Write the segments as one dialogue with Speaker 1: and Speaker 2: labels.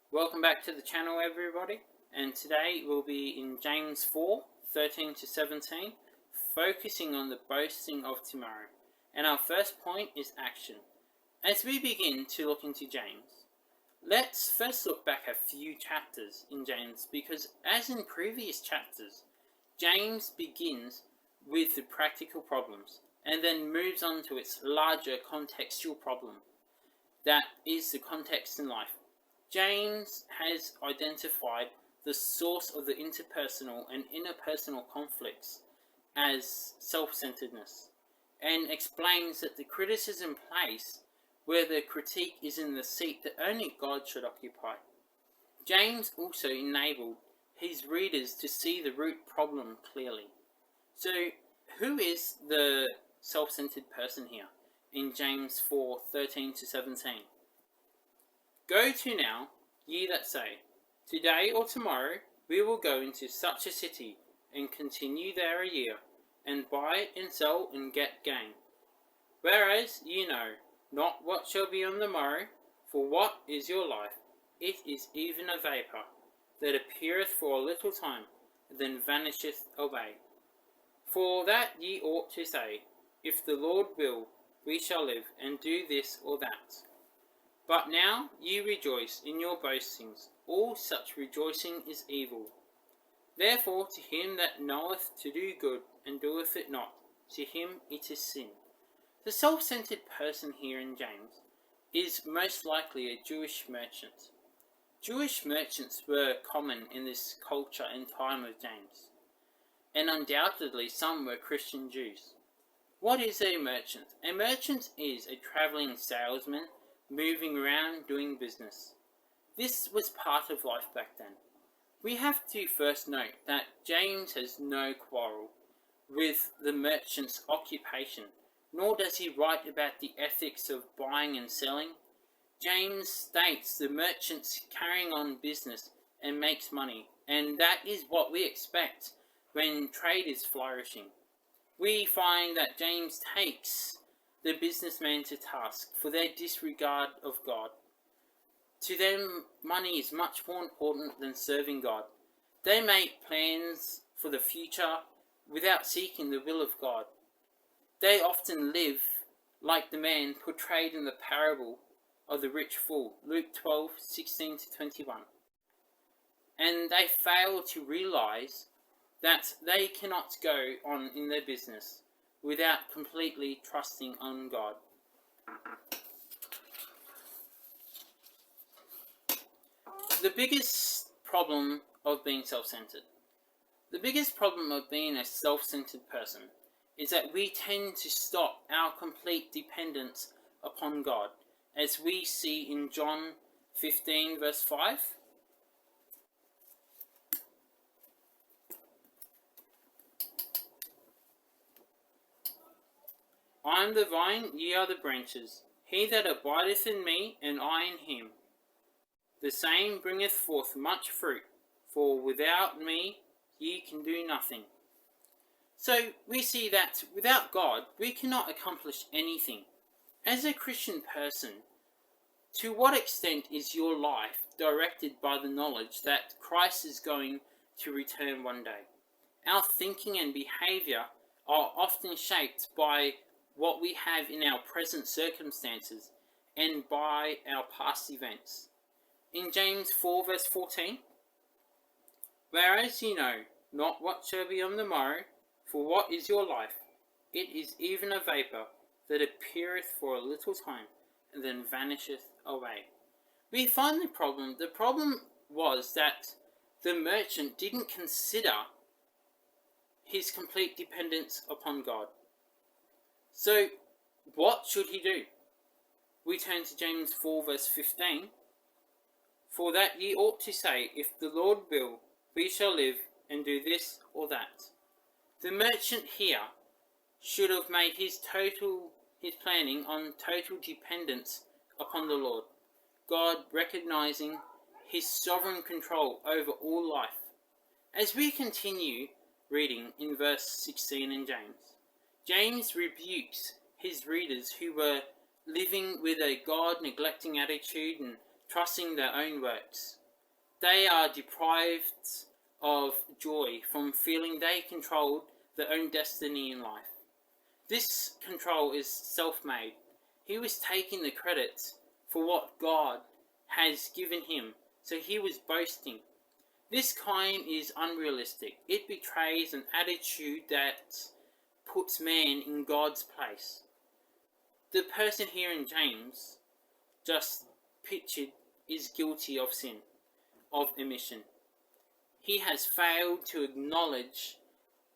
Speaker 1: Welcome back to the channel, everybody, and today we'll be in James 4:13 to 17, focusing on the boasting of tomorrow. And our first point is action. As we begin to look into James, let's first look back a few chapters in James, because as in previous chapters, James begins with the practical problems and then moves on to its larger contextual problem, that is the context in life. James has identified the source of the interpersonal and interpersonal conflicts as self-centeredness, and explains that the criticism place where the critique is in the seat that only God should occupy. James also enabled his readers to see the root problem clearly. So, who is the self-centered person here in James 4:13 to 17? Go to now, ye that say, today or tomorrow we will go into such a city, and continue there a year, and buy and sell and get gain. Whereas ye know not what shall be on the morrow, for what is your life? It is even a vapour, that appeareth for a little time, and then vanisheth away. For that ye ought to say, if the Lord will, we shall live, and do this or that. But now ye rejoice in your boastings. All such rejoicing is evil. Therefore to him that knoweth to do good, and doeth it not, to him it is sin. The self-centered person here in James is most likely a Jewish merchant. Jewish merchants were common in this culture and time of James, and undoubtedly some were Christian Jews. What is a merchant? A merchant is a travelling salesman, moving around doing business. This was part of life back then. We have to first note that James has no quarrel with the merchant's occupation, nor does he write about the ethics of buying and selling. James states the merchant's carrying on business and makes money, and that is what we expect when trade is flourishing. We find that James takes the businessman to task for their disregard of God. To them, money is much more important than serving God. They make plans for the future without seeking the will of God. They often live like the man portrayed in the parable of the rich fool, Luke 12:16 to 21. And they fail to realize that they cannot go on in their business without completely trusting on God. The biggest problem of being self-centered. The biggest problem of being a self-centered person is that we tend to stop our complete dependence upon God, as we see in John 15 verse 5. I am the vine, ye are the branches. He that abideth in me, and I in him, the same bringeth forth much fruit, for without me ye can do nothing. So we see that without God, we cannot accomplish anything. As a Christian person, to what extent is your life directed by the knowledge that Christ is going to return one day? Our thinking and behaviour are often shaped by what we have in our present circumstances and by our past events. In James 4 verse 14, whereas ye know not what shall be on the morrow, for what is your life? It is even a vapour, that appeareth for a little time, and then vanisheth away. We find the problem. The problem was that the merchant didn't consider his complete dependence upon God. So, what should he do? We turn to James 4 verse 15. For that ye ought to say, if the Lord will, we shall live, and do this or that. The merchant here should have made his planning on total dependence upon the Lord, God recognizing his sovereign control over all life. As we continue reading in verse 16 in James rebukes his readers who were living with a God-neglecting attitude and trusting their own works. They are deprived of joy from feeling they control their own destiny in life. This control is self-made. He was taking the credit for what God has given him, so he was boasting. This kind is unrealistic. It betrays an attitude that puts man in God's place. The person here in James, just pictured, is guilty of sin, of omission. He has failed to acknowledge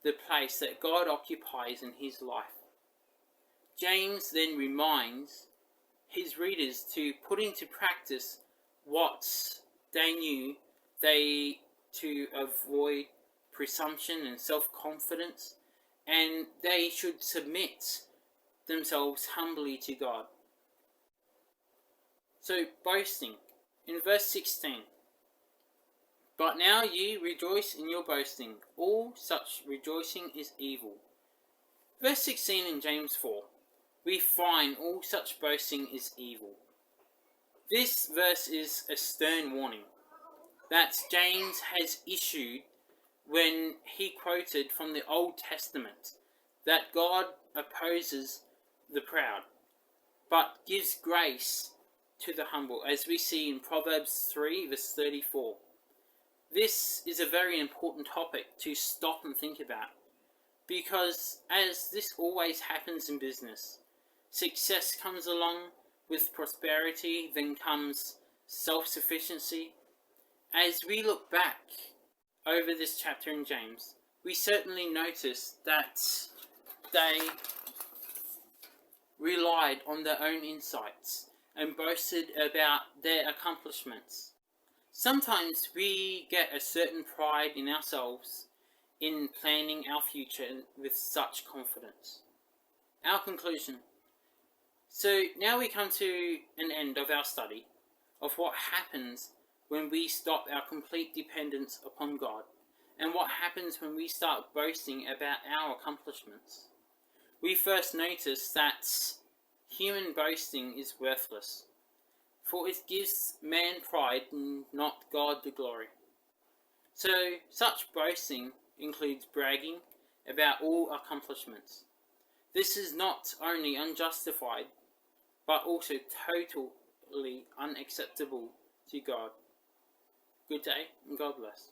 Speaker 1: the place that God occupies in his life. James then reminds his readers to put into practice what they knew, to avoid presumption and self-confidence, and they should submit themselves humbly to God. So, boasting. In verse 16, "But now ye rejoice in your boasting. All such rejoicing is evil." Verse 16 in James 4, we find all such boasting is evil. This verse is a stern warning that James has issued when he quoted from the Old Testament that God opposes the proud, but gives grace to the humble, as we see in Proverbs 3 verse 34. This is a very important topic to stop and think about, because as this always happens in business, success comes along with prosperity, then comes self-sufficiency. As we look back over this chapter in James, we certainly notice that they relied on their own insights and boasted about their accomplishments. Sometimes we get a certain pride in ourselves in planning our future with such confidence. Our conclusion. So now we come to an end of our study of what happens when we stop our complete dependence upon God, and what happens when we start boasting about our accomplishments. We first notice that human boasting is worthless, for it gives man pride and not God the glory. So such boasting includes bragging about all accomplishments. This is not only unjustified, but also totally unacceptable to God. Good day, and God bless.